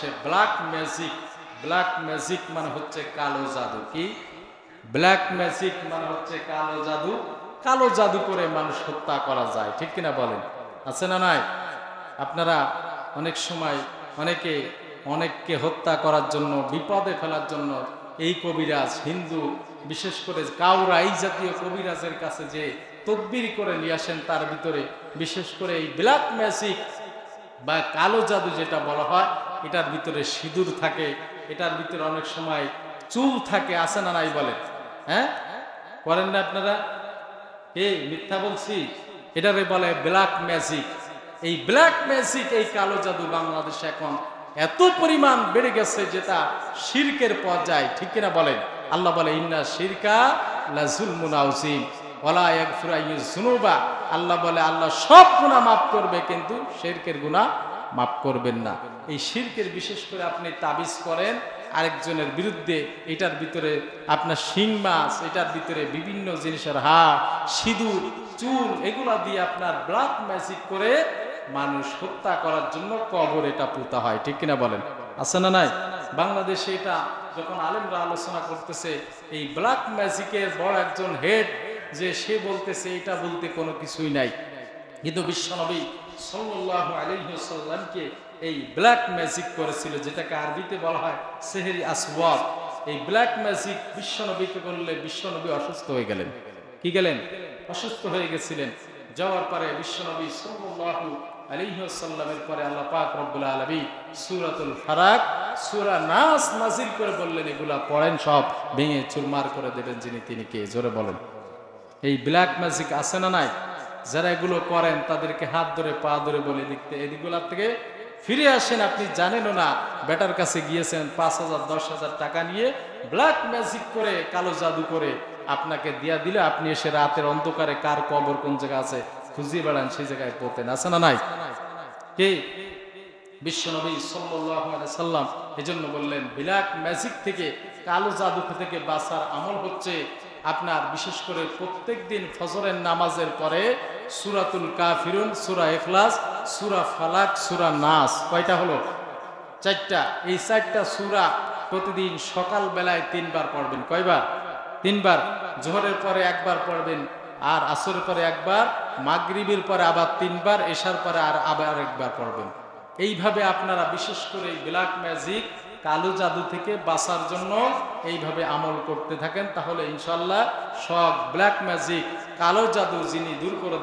হচ্ছে black magic. Black magic মানে হচ্ছে কালো জাদু। কি ব্ল্যাক ম্যাজিক মানে হচ্ছে কালো জাদু। কালো জাদু করে মানুষ হত্যা করা যায়, ঠিক কিনা বলেন? আছে না নাই? আপনারা অনেক সময় অনেককে হত্যা করার জন্য, বিপদে ফেলার জন্য এই কবিরাজ, হিন্দু বিশেষ করে কাউরা এই জাতীয় কবিরাজের কাছে যে তদবির করে নিয়ে আসেন, তার ভিতরে বিশেষ করে এই ব্ল্যাক ম্যাজিক বা কালো জাদু যেটা বলা হয়, এটার ভিতরে সিঁদুর থাকে, এটার ভিতরে অনেক সময় চুল থাকে। আছে না নাই বলেন? হ্যাঁ, করেন না আপনারা? এই মিথ্যা বলছি? এটারে বলে ব্ল্যাক ম্যাজিক। এই ব্ল্যাক ম্যাজিক, এই কালো জাদু বাংলাদেশে এখন এত পরিমাণ বেড়ে গেছে যেটা শিরকের পর্যায়ে, ঠিক কিনা বলেন? আল্লাহ বলে ইন্না শিরকা লাযুলমুন আযীম ওয়ালা ইয়াগফিরু আয-যুনুবা। আল্লাহ বলে আল্লাহ সব গুনাহ মাফ করবে, কিন্তু শিরকের গুনাহ মাফ করবেন না। এই শিরকের বিশেষ করে আপনি তাবিজ করেন আরেকজনের বিরুদ্ধে, এটার ভিতরে আপনার শিং মাছ, এটার ভিতরে বিভিন্ন জিনিসের হাড়, সিঁদুর, চুল, এগুলা দিয়ে আপনার ব্ল্যাক ম্যাজিক করে মানুষ হত্যা করার জন্য কবর এটা পুঁতা হয়, ঠিক কিনা বলেন? আছে না নাই? বাংলাদেশে এটা যখন আলেমরা আলোচনা করতেছে, এই ব্ল্যাক ম্যাজিকের বড় একজন হেড যে সে বলতেছে এটা বলতে কোনো কিছুই নাই, কিন্তু বিশ্বনবী সাল্লাল্লাহু আলাইহি ওয়াসাল্লামকে এই ব্ল্যাক ম্যাজিক করেছিল, যেটাকে আরবিতে বলা হয় সেহরি আসওয়াদ। এই ব্ল্যাক ম্যাজিক বিশ্বনবীকে করলে বিশ্বনবী অসুস্থ হয়ে গেলেন। কি গেলেন? অসুস্থ হয়ে গেছিলেন। যাওয়ার পরে বিশ্বনবী সাল্লাল্লাহু আলাইহি ওয়াসাল্লামের পরে আল্লাহ পাক রব্বুল আলামিন সূরাতুল ফালাক, সূরা নাস নাযিল করে বললেন এগুলা পড়েন, সব ভেঙে চুরমার করে দেবেন যিনি তিনি কে? জোরে বলেন। এই ব্ল্যাক ম্যাজিক আছে না নাই? যারা এগুলো করেন তাদেরকে হাত ধরে পা ধরে বলে দিতে, এদিকগুলার থেকে ফিরে আসেন। আপনি জানেনও না, বেটার কাছে গিয়েছেন 5,000 10,000 টাকা নিয়ে, ব্ল্যাক ম্যাজিক করে, কালো জাদু করে আপনাকে দিয়া দিলে আপনি এসে রাতের অন্ধকারে কার কবর কোন জায়গা আছে খুঁজিয়ে বেড়ান, সেই জায়গায় পড়তেন। আছে না নাই? কে? বিশ্বনবী সাল্লাল্লাহু আলাইহি সাল্লাম এজন্য বললেন ব্ল্যাক ম্যাজিক থেকে, কালো জাদু থেকে বাঁচার আমল হচ্ছে আপনার বিশেষ করে প্রত্যেকদিন ফজরের নামাজের পরে সূরাতুল কাফিরুন, সূরা ইখলাস, সূরা ফালাক, সূরা নাস। কয়টা হলো? 4টা। এই 4টা সূরা প্রতিদিন সকাল বেলায় 3 বার পড়বেন। কয়বার? 3 বার। জোহরের পরে একবার পড়বেন, আর আসরের পরে একবার, মাগরিবের পরে আবার 3 বার, এশার পরে আবার একবার পড়বেন। এইভাবে আপনারা বিশেষ করে ব্ল্যাক ম্যাজিক, কালো জাদু থেকে বাঁচার জন্য এইভাবে আমল করতে থাকেন, তাহলে ইনশাআল্লাহ সব ব্ল্যাক ম্যাজিক, কালো জাদু যিনি দূর করে